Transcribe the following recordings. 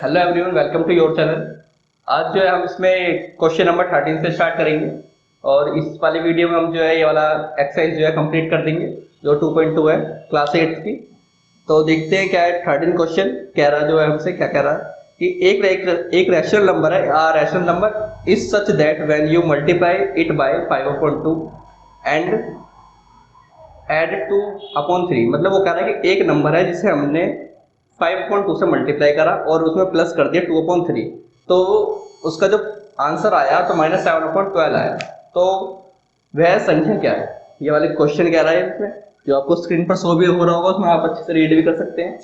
Hello everyone, welcome to your channel. आज जो है हम इसमें क्वेश्चन नंबर 13 से स्टार्ट करेंगे और इस वाली वीडियो में हम जो है ये वाला एक्सरसाइज जो है कंप्लीट कर देंगे जो 2.2 है क्लास 8 की। तो देखते हैं क्या है 13 क्वेश्चन कह रहा जो है हमसे क्या कह रहा है कि एक रैशनल नंबर है, a rational number is such that when you multiply it by 5/2 and add 2/3। मतलब वो कह रहा है कि एक नंबर है जिसे हमने 5/2 से मल्टीप्लाई करा और उसमें प्लस कर दिया 2/3, तो उसका जो आंसर आया तो -7/12 आया। तो वह संख्या क्या है, ये वाले क्वेश्चन कह रहा है इसमें, जो आपको स्क्रीन पर शो भी हो रहा होगा, उसमें आप अच्छे से रीड भी कर सकते हैं।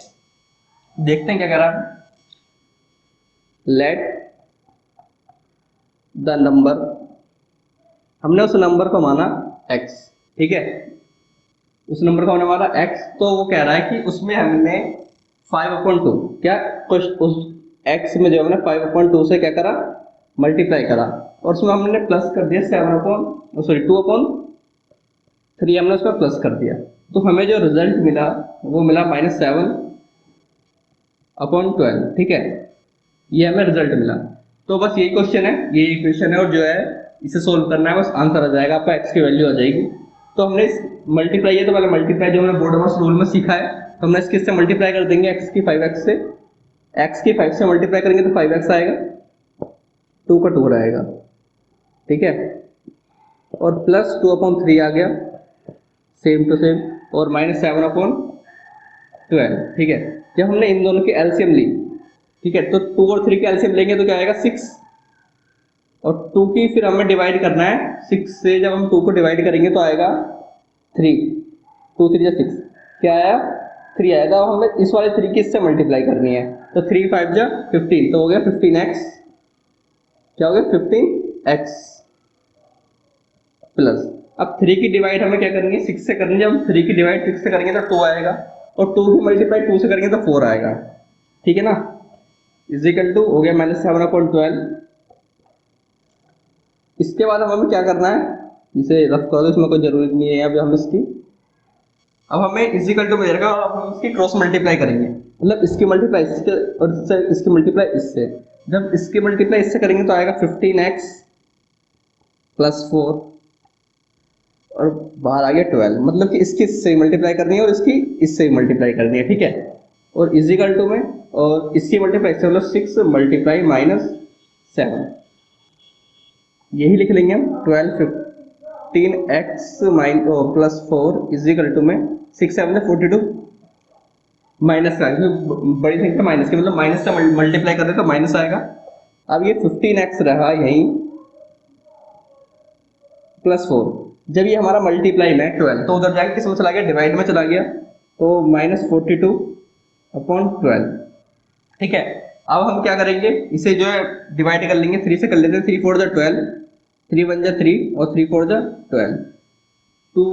देखते हैं क्या कह रहा है। लेट द नंबर, हमने उस नंबर को माना x, ठीक है, उस नंबर को हमने माना x। तो वो कह रहा है कि उसमें हमने 5/2 क्या कुछ उस x में जो हमने 5/2 से क्या करा, मल्टीप्लाई करा और उसमें हमने प्लस कर दिया 2/3 हमने उसमें प्लस कर दिया। तो हमें जो रिजल्ट मिला वो मिला -7/12, ठीक है, ये हमें रिजल्ट मिला। तो बस यही क्वेश्चन है, ये इक्वेशन है और जो है इसे सोल्व करना है, बस आंसर आ जाएगा आपका, x की वैल्यू आ जाएगी। तो हमने मल्टीप्लाई है तो पहले मल्टीप्लाई जो हमने बोर्ड मास रूल में सीखा है, तो हमने इसके से मल्टीप्लाई कर देंगे x की 5x से, x की 5 से मल्टीप्लाई करेंगे तो 5x आएगा, 2 का 2 रहेगा, ठीक है, और प्लस 2/3 आ गया सेम टू सेम, और -7/12, ठीक है। जब हमने इन दोनों की एलसीएम ली, ठीक है, तो 2 और 3 की एलसीएम लेंगे तो क्या आएगा 6, और 2 की फिर हमें डिवाइड करना है 6 से। जब हम 2 को डिवाइड करेंगे तो आएगा 3, 2 3 6, क्या आया 3 आएगा। अब हमें इस वाले 3 की इससे मल्टीप्लाई करनी है, तो 3 5 जा 15, तो हो गया 15x, क्या हो गया 15x प्लस। अब 3 की डिवाइड हमें क्या करेंगे 6 से करेंगे, जब हम 3 की डिवाइड 6 से करेंगे तो 2 आएगा, और 2 की मल्टीप्लाई 2 से करेंगे तो 4 आएगा, ठीक है ना, इज इक्वल टू हो गया -7/12। इसके बाद हमें क्या करना है, इसे रफ कर दो, इसमें कोई जरूरत नहीं है अभी हम इसकी। अब हमें इज इक्वल टू मिलेगा और अब हम इसकी क्रॉस मल्टीप्लाई करेंगे, मतलब इसकी मल्टीप्लाई इसके और इसकी मल्टीप्लाई इससे। जब इसकी मल्टीप्लाई इससे करेंगे तो आएगा 15x प्लस 4 और बाहर आ गया 12, मतलब कि इसकी इससे मल्टीप्लाई करनी है और इसकी इससे मल्टीप्लाई करनी है, ठीक है, और इजिकल टू में, और इसकी मल्टीप्लाई इससे मतलब 6 मल्टीप्लाई -7, यही लिख लेंगे हम 12 15x प्लस 4 इजिकल टू में 6 7 42 माइनस का, बड़ी संख्या माइनस की, मतलब माइनस से मल्टीप्लाई कर दे तो माइनस आएगा। अब ये 15x रहा यही प्लस 4, जब ये हमारा मल्टीप्लाई में 12 तो उधर जाके किस में चला गया, डिवाइड में चला गया, तो -42/12, ठीक है। अब हम क्या करेंगे, इसे जो है डिवाइड कर लेंगे, 3 से कर लेते हैं, 3 4 जा 12, 3 1 जा 3 और 3 4 जा 12, 2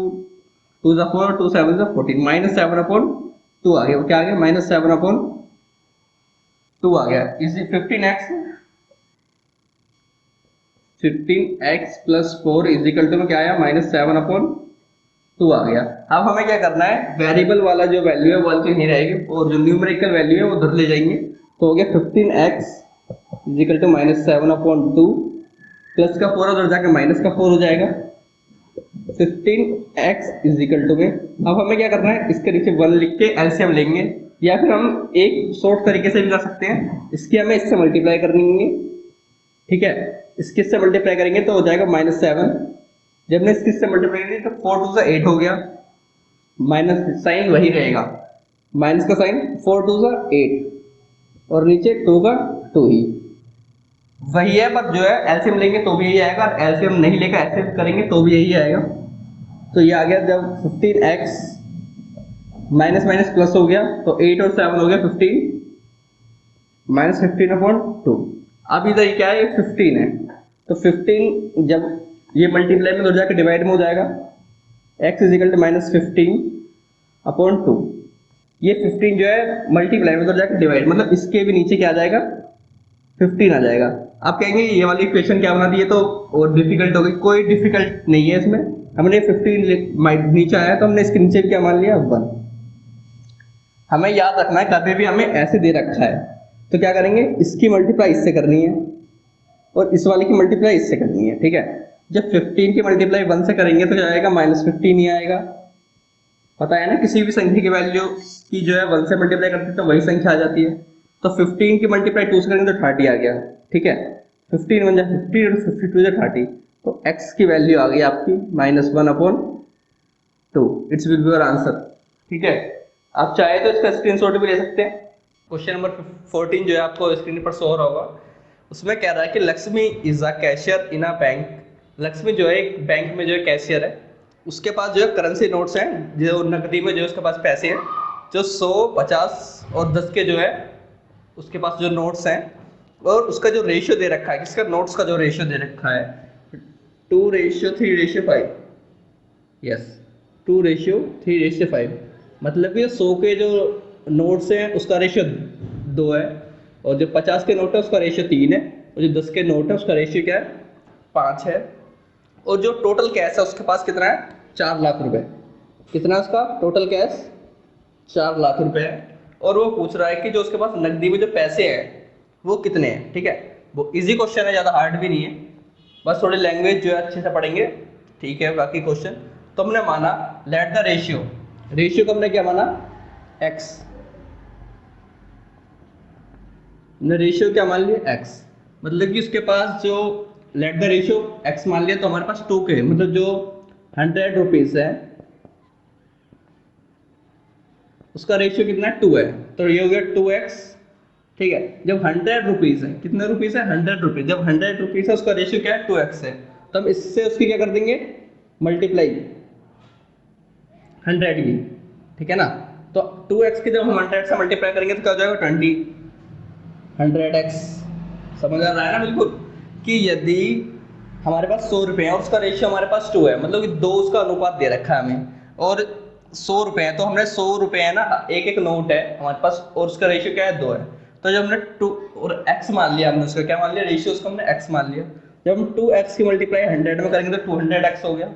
2 जा 4, 2 7 जा 14, -7/2 आ गया, वो क्या आ गया -7/2 आ गया, इसी 15x plus 4 is equal to में क्या आया -7/2 आ गया। अब हमें क्या करना है, वेरिएबल वाला जो वैल्यू है वो तो नहीं रहेगी और जो न्यूमेरिकल वैल्यू है वो उधर ले जाएंगे, तो हो गया 15x is equal to -7/2 plus का 4 उधर जाके माइनस का 4 हो जाएगा, 15x इज इक्वल टू में। अब हमें क्या करना है, इसके नीचे 1 लिख के एलसीएम लेंगे, या फिर हम एक शॉर्ट तरीके से भी कर सकते हैं, इसकी हमें इससे मल्टीप्लाई करनी है, ठीक है, इसके से मल्टीप्लाई करेंगे तो हो जाएगा -7, जब हमने इसके से मल्टीप्लाई करेंगे तो 4 2 से 8 हो गया, माइनस साइन वही रहेगा, माइनस का साइन 4 2 से 8 और नीचे 2 का 2 ही वही है, पर जो है एलसीएम लेंगे तो भी यही आएगा, एलसीएम नहीं लेकर एलसीएम करेंगे तो भी यही आएगा। तो ये आ गया, जब 15x माइनस माइनस प्लस हो गया तो 8 और 7 हो गया 15 -15/2। अब इधर क्या है, 15 है, तो 15 जब ये मल्टीप्लाई में उधर जाकर डिवाइड में हो जाएगा, x इज इक्वल टू -15/2, ये 15 जो है मल्टीप्लाई में उधर जाकर डिवाइड, मतलब इसके भी नीचे क्या आ जाएगा 15 आ जाएगा। आप कहेंगे ये वाली इक्वेशन क्या बना दी, ये तो और डिफिकल्ट हो गई, कोई डिफिकल्ट नहीं है इसमें, हमने 15 नीचे आया तो हमने इसके नीचे भी क्या मान लिया 1। हमें याद रखना है कभी भी हमें ऐसे दे रखा है तो क्या करेंगे, इसकी मल्टीप्लाई इससे करनी है और इस वाले की मल्टीप्लाई इससे करनी है, ठीक है। जब 15 की मल्टीप्लाई 1 से करेंगे तो क्या आएगा, -15 ही आएगा। पता है ना, किसी भी संख्या की वैल्यू की जो है 1 से मल्टीप्लाई करते हैं तो वही संख्या आ जाती है। तो 15 की मल्टीप्लाई 2 से करेंगे तो 30 आ गया, ठीक है। 15 1 जा 50 और 52 जा 30, तो x की वैल्यू आ गई आपकी -1/2। It's will be your answer, ठीक है। आप चाहे तो इसका स्क्रीनशॉट भी ले सकते हैं। क्वेश्चन नंबर 14 जो है आपको स्क्रीन पर शो हो रहा होगा, उसमें कह रहा है कि Lakshmi is a cashier in a bank. Lakshmi जो है एक बैंक में जो है कैशियर है, उसके पास जो है करेंसी नोट्स हैं, जो नकदी में जो है उसके पास पैसे हैं, जो 100, 50 और 10 के जो है उसके पास जो नोट्स हैं, और उसका जो रेशियो दे रखा है, किसका, नोट्स का जो रेशियो दे रखा है 2:3:5। यस, 2:3:5। मतलब कि 100 के जो नोट्स हैं उसका रेशियो 2 है, और जो 50 के नोट है उसका रेशियो 3 है, और जो 10 के नोट है उसका रेशियो क्या है, 5 है। और जो टोटल कैश है उसके पास कितना है, 4 लाख रुपए। कितना है उसका टोटल कैश, 4 लाख रुपए है। और वो पूछ रहा है कि जो उसके पास नकदी में जो पैसे हैं वो कितने हैं, ठीक है। वो इजी क्वेश्चन है, ज़्यादा हार्ड भी नहीं है, बस थोड़ी लैंग्वेज जो है अच्छे से पढ़ेंगे, ठीक है। बाकी क्वेश्चन तो हमने माना लेट द रेशियो, रेशियो को हमने क्या माना, x। हमने रेशियो क्या मान लिया, x। मतलब कि उसके पास जो लेट द रेशियो x मान लिया, तो हमारे पास 2 के, मतलब जो 100 रुपीज है उसका रेशियो कितना है, 2 है, तो ये हो गया 2x, ठीक है। जब 100 रुपीज है, कितने रुपीज है, 100 रुपीज, जब 100 रुपीज है उसका रेशियो क्या है, 2x है, तो हम इससे उसकी क्या कर देंगे, मल्टीप्लाई 100 की, ठीक है ना। तो 2x की जब हम 100 से मल्टीप्लाई करेंगे तो क्या हो जाएगा, 20, 100x। समझ आ रहा है ना बिल्कुल, कि यदि हमारे पास 100 रुपये है और उसका रेशियो हमारे पास 2 है, मतलब कि 2 उसका अनुपात दे रखा है हमें, और 100 रुपये है, तो हमने 100 रुपये है ना, एक एक नोट है हमारे पास, और उसका रेशियो क्या है, 2 है। तो जब हमने 2 और x मान लिया, हमने उसका क्या मान लिया, रेशियो उसका हमने x मान लिया। जब हम 2x की मल्टीप्लाई 100 में करेंगे तो 200x हो गया।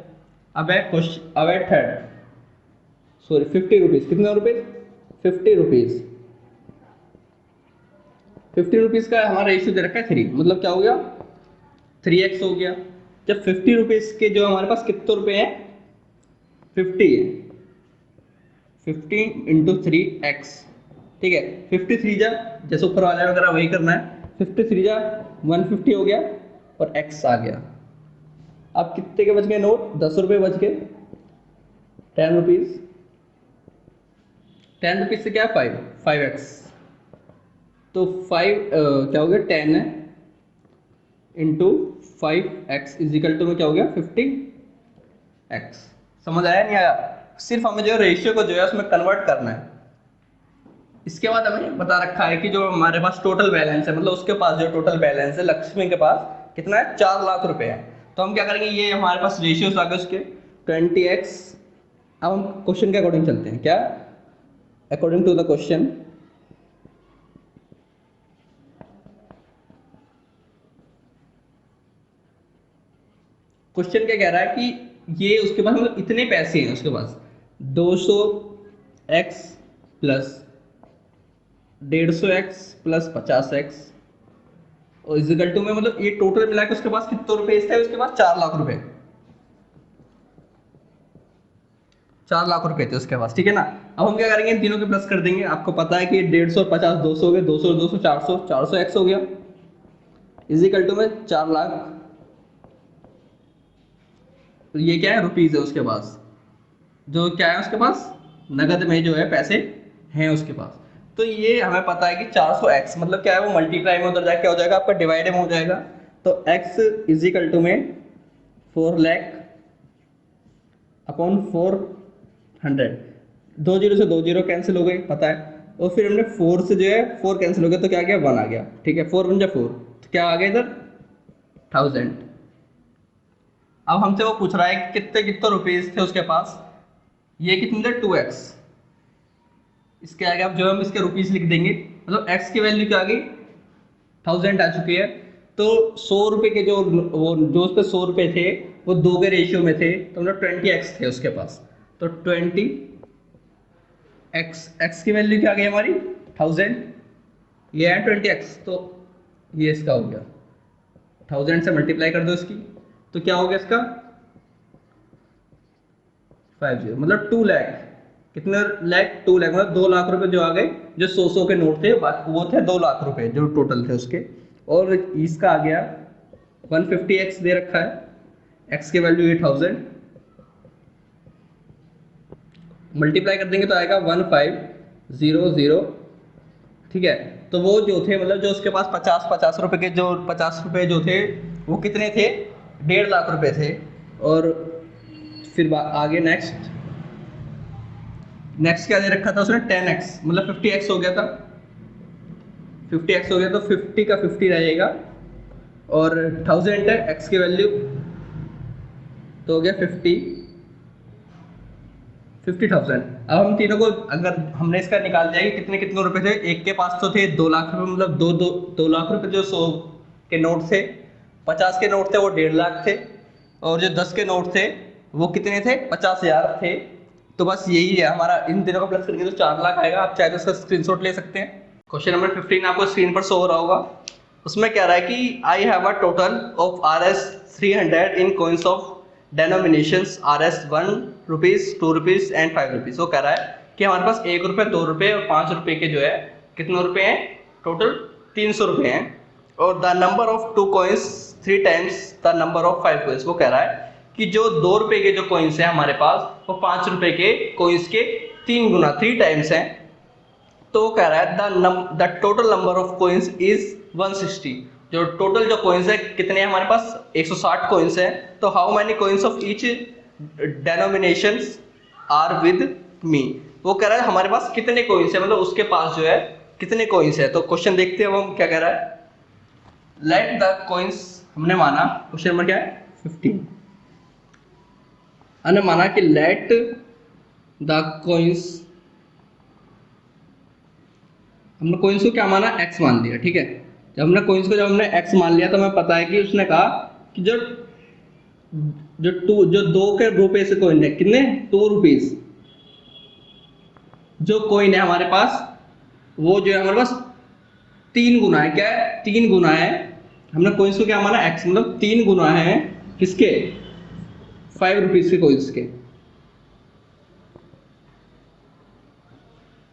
अब है क्वेश्चन, अब है थर्ड, सॉरी 50 रुपीज़, कितना रुपीज़, 50 रुपीज़। 50 रुपीज़ का हमारा रेशियो दे रखा है 3, मतलब क्या हो गया, 3x हो गया। जब 50 रुपीज़ के जो हमारे पास कितने रुपए हैं, 50 है, 15 इंटू 3x, ठीक है। 53 जा, जैसे ऊपर वाले वगैरह वही करना है, 53 जा 150 हो गया और x आ गया। अब कितने के बच गए नोट, 10 रुपये बच गए, 10 रुपीज़। 10 रुपीज़ से क्या है, 5x, तो 5 क्या हो गया, 10 है इंटू 5x इजिकल टू में क्या हो गया, 50x। समझ आया नहीं आया, सिर्फ हमें जो रेशियो को जो है उसमें कन्वर्ट करना है। इसके बाद हमें बता रखा है कि जो हमारे पास टोटल बैलेंस है, मतलब उसके पास जो टोटल बैलेंस है लक्ष्मी के पास कितना है, 4 लाख रुपए है। तो हम क्या करेंगे, ये हमारे पास रेशियोज आ गए उसके 20x। अब हम क्वेश्चन के अकॉर्डिंग चलते हैं, क्या, according to the question. Question क्या कह रहा है कि ये उसके पास मतलब इतने पैसे हैं उसके पास, 200x plus 150x plus 50x, और इजिकल टू में मतलब ये टोटल मिला के उसके पास कितने रुपए थे, उसके पास 4 लाख रुपए, 4 लाख रुपए थे उसके पास, ठीक है ना। अब हम क्या करेंगे, इन तीनों के प्लस कर देंगे। आपको पता है कि 150 और 50 200 हो गए, 200 और 200 400, 400x हो गया, इजिकल टू में 4 लाख। तो ये क्या है, रुपीज है उसके पास, जो क्या है उसके पास, नगद में जो है पैसे हैं उसके पास। तो ये हमें पता है कि 400x मतलब क्या है, वो मल्टीप्लाई में उधर जाके क्या हो जाएगा, आपका डिवाइड में हो जाएगा। तो x इजिकल टू में 4 लाख अपॉन 400, 2 जीरो से 2 जीरो कैंसिल हो गई, पता है। और फिर हमने 4 से जो है 4 कैंसिल हो गया, तो क्या आ गया, 1 आ गया, ठीक है। 4 1 जा 4, तो क्या आ गया इधर 1000। अब हमसे वो पूछ रहा है कि कितने कितने रुपीज थे उसके पास, ये कितने थे, 2x। इसके आगे अब जो हम इसके रुपीस लिख देंगे, मतलब x की वैल्यू क्या आ गई, 1000 आ चुकी है। तो 100 रुपए के जो वो जो उस पे 100 रुपए थे वो 2 के रेशियो में थे, तो मतलब 20x थे उसके पास। तो 20x, x की वैल्यू क्या आ गई हमारी 1000, ये है 20x, तो ये इसका हो गया 1000 से मल्टीप्लाई कर दो इसकी, तो क्या हो गया इसका 50, मतलब 2 लाख। कितने लाख? 2 लाख, मतलब 2 लाख रुपए जो आ गए, जो 100 के नोट थे वो थे 2 लाख रुपए जो टोटल थे उसके। और इसका आ गया 150x दे रखा है, x की वैल्यू 8000, मल्टीप्लाई कर देंगे तो आएगा 1500। ठीक है, तो वो जो थे मतलब जो उसके पास 50 रुपए के, जो 50 रुपए जो थे वो कितने थे? 1.5 लाख रुपए थे। और फिर आगे नेक्स्ट क्या दे रखा था उसने? 10x, मतलब 50x हो गया था। 50x हो गया तो 50 का 50 रहेगा, और 1000 है x की वैल्यू, तो हो गया 50,000। अब हम तीनों को अगर हमने इसका निकाल दिया कि कितने कितने रुपए थे, एक के पास तो थे 2 लाख रुपए, मतलब दो लाख रुपए जो 100 के नोट थे, 50 के नोट थे वो 1.5 लाख थे, और जो 10 के नोट थे वो कितने थे? 50,000 थे। तो बस यही है हमारा, इन तीनों का प्लस करके तो 4 लाख आएगा। आप चाहे तो इसका स्क्रीनशॉट ले सकते हैं। क्वेश्चन नंबर 15 आपको स्क्रीन पर शो हो रहा होगा। उसमें क्या रहा है कि I have a total of Rs 300 in coins of denominations Rs 1 rupees, 2 rupees and 5 rupees. वो कह रहा है कि हमारे पास 1 रुपये, 2 रुपये और 5 रुपये के जो है कितने रुपए हैं? टोटल 300 रुपये हैं। और the number of 2 coins 3 times the number of 5 coins. वो कह रहा है कि जो 2 रुपये के जो कॉइन्स हैं हमारे पास, वो 5 रुपये के कॉइन्स के 3 गुना, 3 टाइम्स हैं। तो वो कह रहा है the total number of coins is 160। जो टोटल जो कॉइन्स है कितने हैं हमारे पास? 160 कॉइन्स हैं। तो how many coins of each denominations are with me. वो कह रहा है हमारे पास कितने कॉइन्स है, मतलब उसके पास जो है कितने कॉइन्स है। तो क्वेश्चन देखते हैं हम क्या कह रहा है। लेट द कॉइन्स, हमने माना क्वेश्चन नंबर क्या है 15, हमने माना कि लेट द कॉइन्स, हमने कॉइन्स को क्या माना? x मान लिया। ठीक है, जब हमने कॉइन्स को जब हमने x मान लिया तो हमें पता है कि उसने कहा कि जो 2 के रुपए से कॉइन है, कितने? 2 रुपीज जो कॉइन है हमारे पास, वो जो है हमारे पास 3 गुना है। क्या है? 3 गुना है। हमने कॉइन्स को क्या माना? x, मतलब 3 गुना है किसके? 5 रुपीज के कॉइन्स के।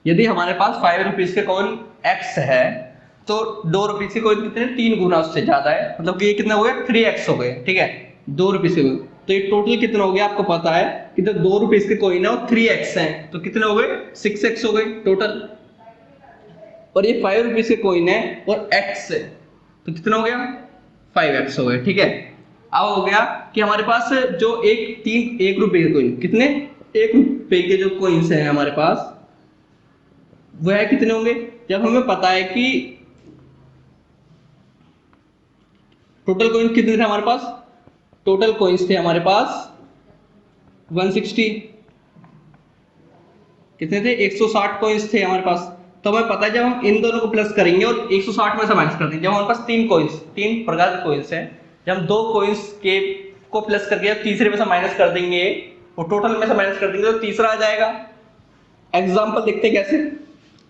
यदि हमारे पास 5 रुपीज के कॉइन x है तो 2 रुपीज के कॉइन कितने? 3 गुना उससे ज्यादा है, मतलब कि ये कितना हो गया? 3x हो गए। ठीक है, 2 रुपीज के कॉइन, तो ये टोटल कितना हो गया? आपको पता है कि जो 2 रुपीज के कॉइन है वो 3x है, तो कितने हो गए? 6x हो गए टोटल। और ये 5 रुपीज के कॉइन है और x है, तो कितना हो गया? 5x हो गए। ठीक है, अब हो गया कि हमारे पास जो 1 रुपए के कॉइन, कितने? 1 रुपए के जो कॉइन्स हैं हमारे पास, वह कितने होंगे? जब हमें पता है कि टोटल कॉइन्स कितने थे हमारे पास? टोटल कॉइन्स थे हमारे पास 160। कितने थे? 160 कॉइन्स थे हमारे पास। तो हमें पता है जब हम इन दोनों को प्लस करेंगे और 160 में से माइनस कर देंगे, जब हमारे पास 3 प्रकार के कॉइन्स हैं, जब हम 2 कॉइन्स के को प्लस करके तीसरे में से माइनस कर देंगे और टोटल में से माइनस कर देंगे तो तीसरा आ जाएगा। एग्जांपल देखते हैं कैसे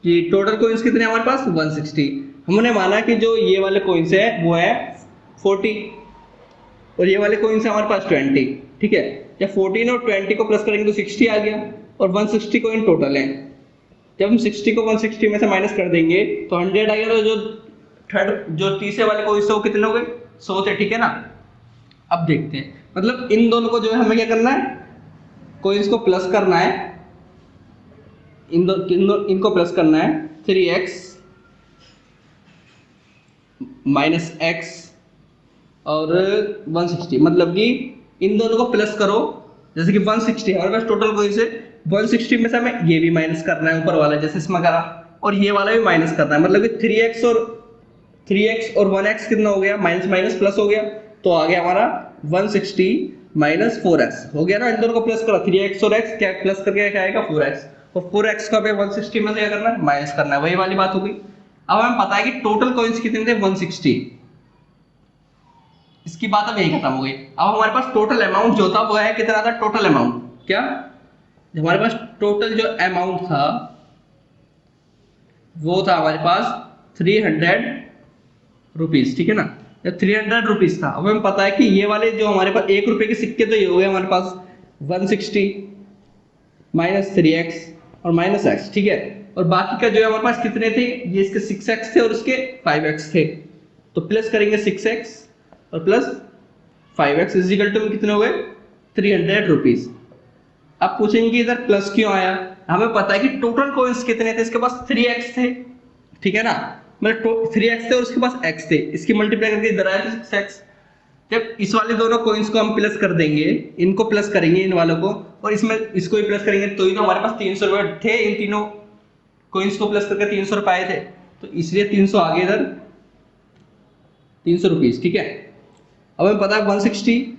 कि टोटल कॉइन्स कितने हमारे पास? 160। हमने माना कि जो ये वाले कॉइन्स है वो है 40 और ये वाले कॉइन्स है हमारे पास 20। ठीक है, जब 14 और 20 को प्लस करेंगे तो 60 आ गया, और 160 कॉइन टोटल है। जब हम 60 को 160 में से माइनस कर देंगे तो 100 आ गया। तो जो तीसरे वाले कॉइन्स है वो कितने हो गए? 100 थे। ठीक है ना। अब देखते हैं, मतलब इन दोनों को जो है हमें क्या करना है? कॉइन्स को प्लस करना है, इनको प्लस करना है। 3x माइनस x और 160, मतलब कि इन दोनों को प्लस करो। जैसे कि 160 हमारे पास टोटल कॉइन्स है, 160 में से हमें ये भी माइनस करना है ऊपर वाला, जैसे इसमें करा, और ये वाला भी माइनस करना है। मतलब कि 3x और 1x कितना हो गया? माइनस माइनस प्लस हो गया, तो आ गया हमारा 160 माइनस 4x हो गया ना। इन दोनों को प्लस करा, 3x और x क्या प्लस करके क्या आएगा? 4x। और 4x का 160 में से क्या करना है? माइनस करना है, वही वाली बात हो गई। अब हमें पता है कि टोटल कॉइन्स कितने थे? 160। इसकी बात अब यही खत्म हो गई। अब हमारे पास टोटल अमाउंट जो था वो है कितना था? टोटल अमाउंट क्या? हमारे पास टोटल जो अमाउंट था वो था हमारे पास ₹300, ठीक है ना। जब ₹300 था, अब हमें पता है कि ये वाले जो हमारे पास ₹1 के सिक्के, तो ये हो गए हमारे पास 160 माइनस 3x और माइनस x, ठीक है। और बाकी का जो है हमारे पास कितने थे, ये इसके 6x थे और इसके 5x थे, तो प्लस करेंगे 6x और plus 5x is equal to कितने हो गए ₹300। अब पूछेंगे इधर प्लस क्यों आया, हमें पता है कि टोटल कॉइन्स कितने थे, इसके पास 3x थे, ठीक है ना, मतलब 3x थे और उसके पास x थे, इसकी मल्टीप्लाई करके इधर आया तो 6x। जब इस वाले दोनों कॉइन्स को हम प्लस कर देंगे, इनको प्लस करेंगे इन वालों को, और इसमें इसको भी प्लस करेंगे, तो ही तो हमारे पास 300 रुपए थे, इन तीनों कॉइन्स को प्लस करके 300 रुपए आए थे, तो इसलिए 300 आ गए इधर, ₹300, ठीक है। अब हमें पता है 160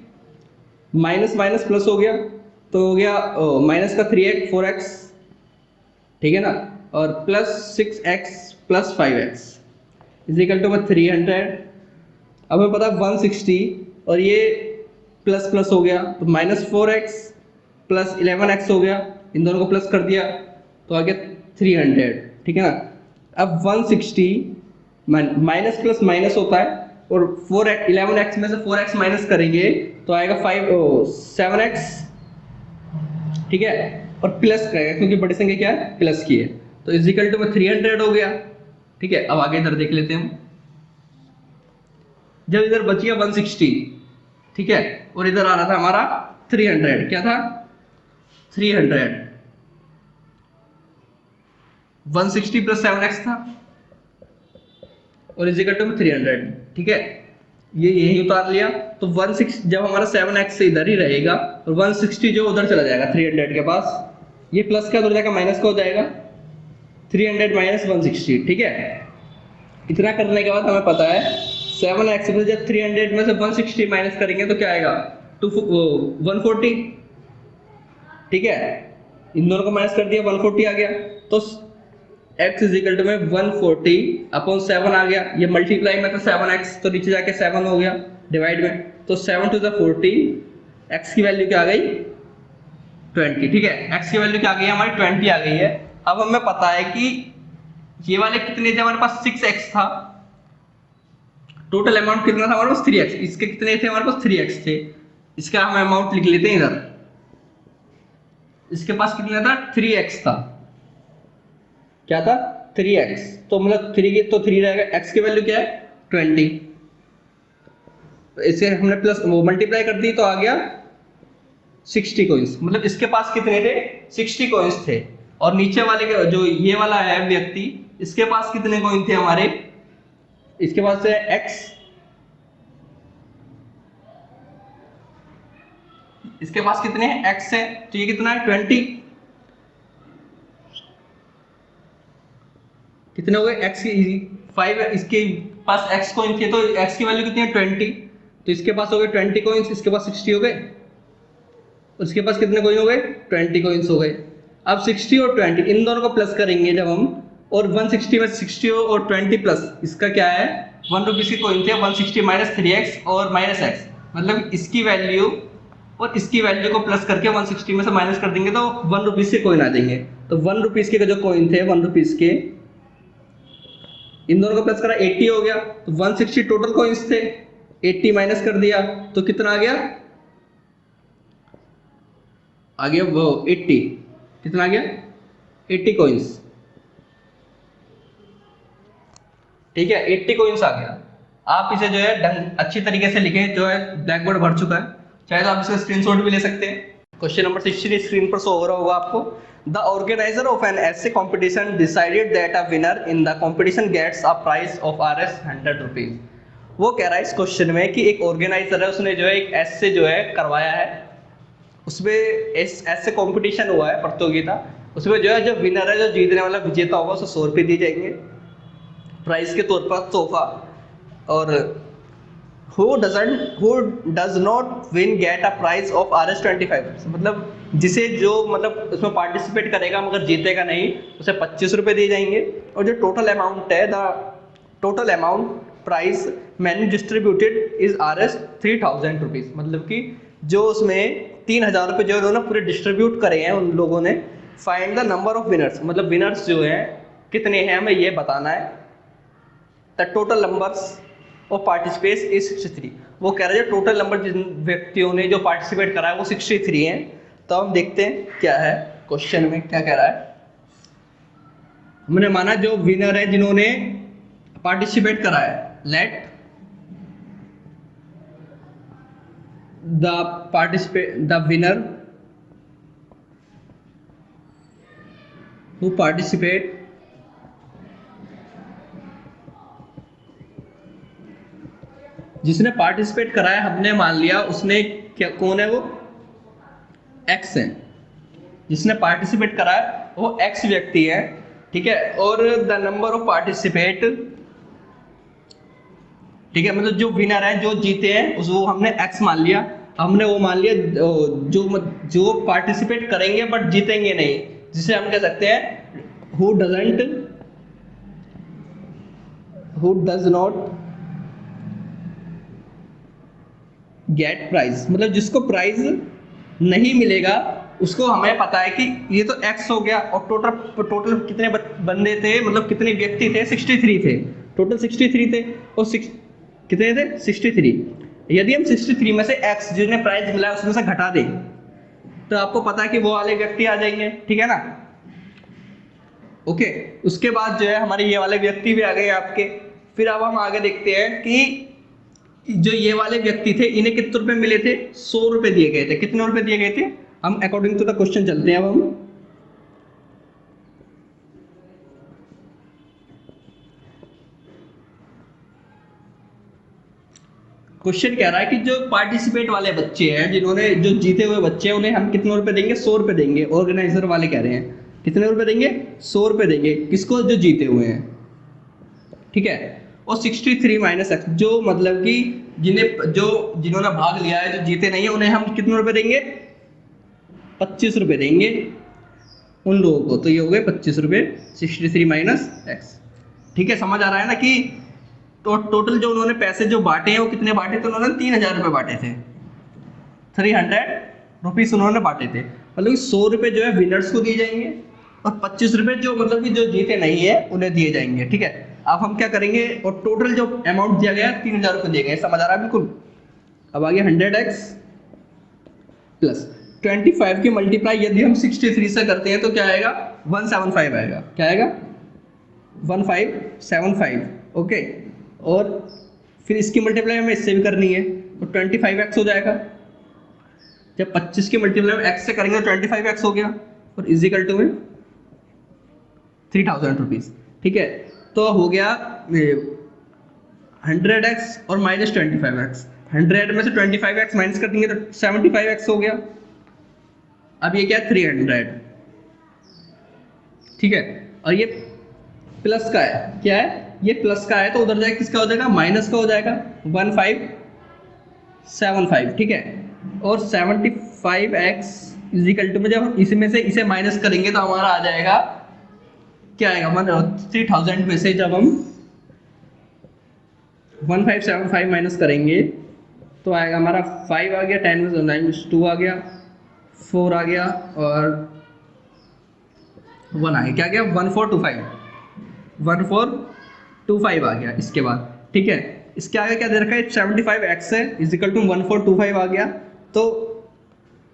माइनस माइनस प्लस हो गया, तो हो गया माइनस का 3x 4x, ठीक है ना, और plus 6x plus 5x is equal to 300। अब हमें पता है 160 और ये प्लस प्लस हो गया, तो माइनस 4x प्लस 11x हो गया, इन दोनों को प्लस कर दिया तो आ गया 300, ठीक है ना। अब 160 माइनस प्लस माइनस होता है, और 11x में से 4x माइनस करेंगे तो आएगा 7x, ठीक है, और प्लस करेगा क्योंकि बड़ी संख्या क्या है, प्लस की है, तो इज इक्वल टू 300 हो गया, ठीक है। अब आगे इधर देख लेते हैं हम, जब इधर बच गया 160, ठीक है, और इधर आ रहा था हमारा 300, क्या था 300, 160 प्लस 7x था और इज इक्वल टू 300, ठीक है, ये यही उतार लिया, तो 16 जब हमारा 7x से इधर ही रहेगा और 160 जो उधर चला जाएगा 300 के पास, ये प्लस का उधर जाएगा माइनस का हो जाएगा 300 माइनस 160, ठीक है। इतना करने के बाद हमें पता है 7x में जब 300 में से 160 माइनस करेंगे तो क्या आएगा 140, ठीक है, इन दोनों को माइनस कर दिया 140 आ गया, तो x इज इक्वल टू में 140 अपॉन 7 आ गया, ये मल्टीप्लाई में तो 7x, तो नीचे जाके 7 हो गया डिवाइड में, तो 7 टू द 40, x की वैल्यू क्या आ गई 20, ठीक है, x की वैल्यू क्या आ गई हमारी 20 आ गई है। अब हमें पता है कि ये वाले कितने थे हमारे पास 6x था, टोटल अमाउंट कितना था हमारे पास 3x, इसके कितने थे हमारे पास 3x थे, इसका हम अमाउंट लिख लेते हैं इधर, इसके पास कितना था 3x था, क्या था 3x, तो मतलब 3 तो 3 रहेगा, x की वैल्यू क्या है 20, इसे हमने प्लस वो मल्टीप्लाई कर दी तो आ गया 60 कॉइन्स, मतलब इसके पास कितने थे 60 कॉइन्स थे, और नीचे वाले के जो ये वाला है व्यक्ति, इसके पास कितने कॉइन थे हमारे, इसके पास है x, इसके पास कितने हैं x है, तो ये कितना है 20, कितने हो गए x की 5 है, इसके पास x कॉइन थे तो x की वैल्यू कितनी है 20, तो इसके पास हो गए 20 कॉइन्स, इसके पास 60 हो गए, उसके पास कितने कॉइन हो गए 20 कॉइन्स हो गए। अब 60 और 20 इन दोनों को प्लस करेंगे जब हम, और 160 में 60 और 20 प्लस इसका क्या है ₹1 के कॉइन थे, 160 माइनस 3x और माइनस x, मतलब इसकी वैल्यू और इसकी वैल्यू को प्लस करके 160 में से माइनस कर देंगे तो ₹1 के कॉइन आ जाएंगे, तो ₹1 के जो कॉइन थे ₹1 के, इन दोनों को प्लस करा 80 हो गया, तो 160 टोटल कॉइन्स थे, 80 माइनस कर दिया तो कितना आ गया वो 80, कितना आ गया 80 कॉइन्स, ठीक है 80 कॉइन्स आ गया। आप इसे जो है अच्छी तरीके से लिखें, जो है ब्लैक बोर्ड भर चुका है, चाहे तो आप इसका स्क्रीनशॉट भी ले सकते हैं। क्वेश्चन नंबर 16 स्क्रीन पर शो हो रहा होगा आपको। The organizer of an essay competition decided that a winner in the competition gets a prize of Rs 100 rupees। वो कह रहा है इस क्वेश्चन में कि एक ऑर्गेनाइजर है, उसने जो है एक ऐसे जो है करवाया है, उसमें ऐसे कंपटीशन हुआ है प्रतियोगिता, उसमें जो है जो विनर है, जो जीतने वाला विजेता होगा उसे 100 रुपये दिए जाएंगे प्राइज के तौर पर तोहफा, और who does not win get a prize of Rs 25, मतलब जिसे जो मतलब उसमें पार्टिसिपेट करेगा मगर जीतेगा नहीं उसे 25 रुपये दिए जाएंगे, और जो टोटल अमाउंट है the total amount price many distributed is Rs 3000 rupees, मतलब कि जो उसमें 3000 रुपये जो उन्होंने पूरे डिस्ट्रीब्यूट करे हैं उन लोगों ने। Find the number of winners, मतलब विनर्स जो हैं कितने हैं हमें ये बताना है, the total numbers of participates is 63। वो कह रहे हैं टोटल नंबर जिन व्यक्तियों ने जो पार्टिसिपेट करा है वो 63 है। तो हम देखते हैं क्या है क्वेश्चन में क्या कह रहा है। हमने माना जो विनर है जिन्होंने पार्टिसिपेट करा है, let the winner who participate जिसने पार्टिसिपेट करा है, हमने मान लिया उसने क्या, कौन है वो, एक्स है। जिसने पार्टिसिपेट करा है वो एक्स व्यक्ति है, ठीक है। और द नंबर ऑफ पार्टिसिपेट, ठीक है, मतलब जो विनर है जो जीते हैं उसको हमने एक्स मान लिया। हमने वो मान लिया जो पार्टिसिपेट करेंगे बट जीतेंगे नहीं, जिसे हम कह सकते हैं who does not get prize, मतलब जिसको प्राइज नहीं मिलेगा उसको हमें पता है कि ये तो x हो गया। और टोटल कितने बंदे थे, मतलब कितने व्यक्ति थे, 63 थे, टोटल 63 थे। और कितने थे, 63। यदि हम 63 में से x जिन्हें प्राइज मिला है उसमें से घटा दें तो आपको पता है कि वो वाले व्यक्ति आ जाएंगे, ठीक है ना। ओके, उसके बाद जो है हमारे ये वाले व्यक्ति भी आ गए आपके। फिर अब हम आगे देखते हैं कि जो ये वाले व्यक्ति थे इन्हें कितने रुपए मिले थे, 100 रुपए दिए गए थे। कितने रुपए दिए गए थे, हम अकॉर्डिंग टू द क्वेश्चन चलते हैं। अब हम क्वेश्चन कह रहा है कि जो पार्टिसिपेट वाले बच्चे हैं, जिन्होंने जो जीते हुए बच्चे हैं, उन्हें हम कितने रुपए देंगे, 100 रुपए देंगे। ऑर्गेनाइजर वाले कह रहे हैं कितने रुपए देंगे, 100 रुपए देंगे। किसको, जो जीते हुए हैं, ठीक है। और 63 माइनस एक्स, जो मतलब कि जिन्होंने भाग लिया है, जो जीते नहीं है, उन्हें हम कितने रुपए देंगे, 25 रुपए देंगे उन लोगों को। तो ये हो गए 25 रुपए, 63 माइनस एक्स, ठीक है। समझ आ रहा है ना कि तो टोटल जो उन्होंने पैसे जो बांटे हैं वो कितने बांटे थे, उन्होंने 3000 रुपए बांटे थे, 300 रुपीज उन्होंने बांटे थे। मतलब 100 रुपए जो है विनर्स को दिए जाएंगे और 25 रुपए जो मतलब कि जो जीते नहीं है उन्हें दिए जाएंगे, ठीक है। अब हम क्या करेंगे, और टोटल जो अमाउंट दिया गया 3000 रुपए दिए गए, समझ आ रहा है बिल्कुल। अब आ गया 100x प्लस 25 की मल्टीप्लाई यदि हम 63 से करते हैं तो क्या आएगा, 175 आएगा। क्या आएगा, 1575, ओके। और फिर इसकी मल्टीप्लाई हमें इससे भी करनी है तो 25x हो जाएगा। जब 25 की मल्टीप्लाई x से करेंगे तो 25x हो गया और इजिकल टू में 3000 रुपीज, ठीक है। तो हो गया 100x और माइनस 25x। 100 में से 25x माइनस कर देंगे तो 75x हो गया। अब ये क्या, 300, ठीक है। और ये प्लस का है, क्या है, ये प्लस का है तो उधर जाके किसका हो जाएगा, माइनस का हो जाएगा, 1575, ठीक है। और 75x इजिकल टू में जब हम इसमें से इसे माइनस करेंगे तो हमारा आ जाएगा, क्या आएगा, मतलब 3000 में से जब हम 1575 माइनस करेंगे तो आएगा हमारा 5 आ गया, 10 में 9 2 आ गया, 4 आ गया और 1 आ गया। क्या गया, 1425 आ गया इसके बाद, ठीक है। इसके आगे क्या दे रखा है, 75x है इजिकल टू 1425 आ गया। तो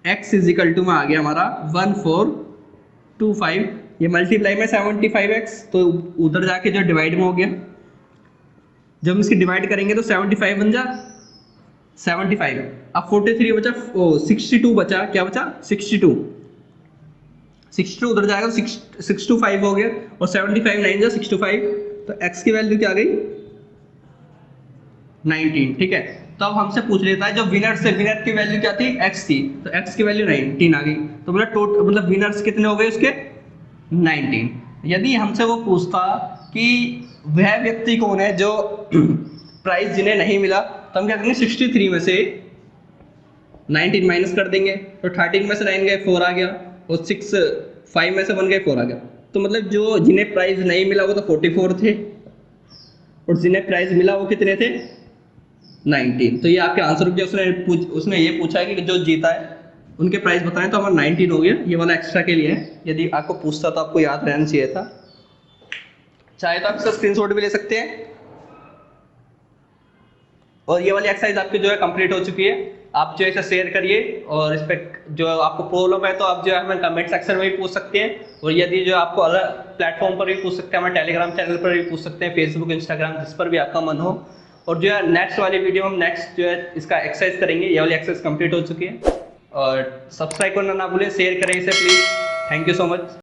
x इजिकल टू में आ गया हमारा 1425, ये मल्टीप्लाई में 75x तो उधर जाके जो डिवाइड में हो गया। जब हम इसकी डिवाइड करेंगे तो 75 बन जा 75, अब 43 बचा, 62 बचा, क्या बचा, 62 उधर जाएगा, 625 हो गया और 75 9 जा 65, तो x की वैल्यू क्या आ गई, 19, ठीक है। तो अब हमसे पूछ लेता है जो विनर की वैल्यू क्या थी, x थी, तो x की वैल्यू 19 आ गई। तो मतलब विनर्स कितने हो गए उसके, 19। यदि हमसे वो पूछता कि वह व्यक्ति कौन है जो प्राइज जिन्हें नहीं मिला, तो हम क्या करेंगे, 63 में से 19 माइनस कर देंगे तो 13 में से 9 गए 4 आ गया और 5 में से 1 गए 4 आ गया। तो मतलब जो जिन्हें प्राइज नहीं मिला वो तो 44 थे और जिन्हें प्राइज मिला वो कितने थे, 19। तो ये आपके आंसर हो गया। उसने ये पूछा है कि जो जीता है उनके प्राइस बताएं, तो हमारा 19 हो गया। ये वाला एक्स्ट्रा के लिए है, यदि आपको पूछता तो आपको याद रहना चाहिए था। चाहे तो आप इसका स्क्रीनशॉट भी ले सकते हैं और ये वाली एक्सरसाइज आपकी जो है कंप्लीट हो चुकी है। आप जो है इसे शेयर करिए, और इस पे जो आपको प्रॉब्लम है तो आप जो है हमें कमेंट सेक्शन में भी पूछ सकते हैं, और यदि जो आपको अलग प्लेटफॉर्म पर भी पूछ सकते हैं, हमारे टेलीग्राम चैनल पर भी पूछ सकते हैं, फेसबुक, इंस्टाग्राम, जिस पर भी आपका मन हो। और जो है नेक्स्ट वाली वीडियो हम नेक्स्ट जो है इसका एक्सरसाइज करेंगे। ये वाली एक्सरसाइज कंप्लीट हो चुकी है, और सब्सक्राइब करना ना भूलें, शेयर करें इसे please. Thank you so much.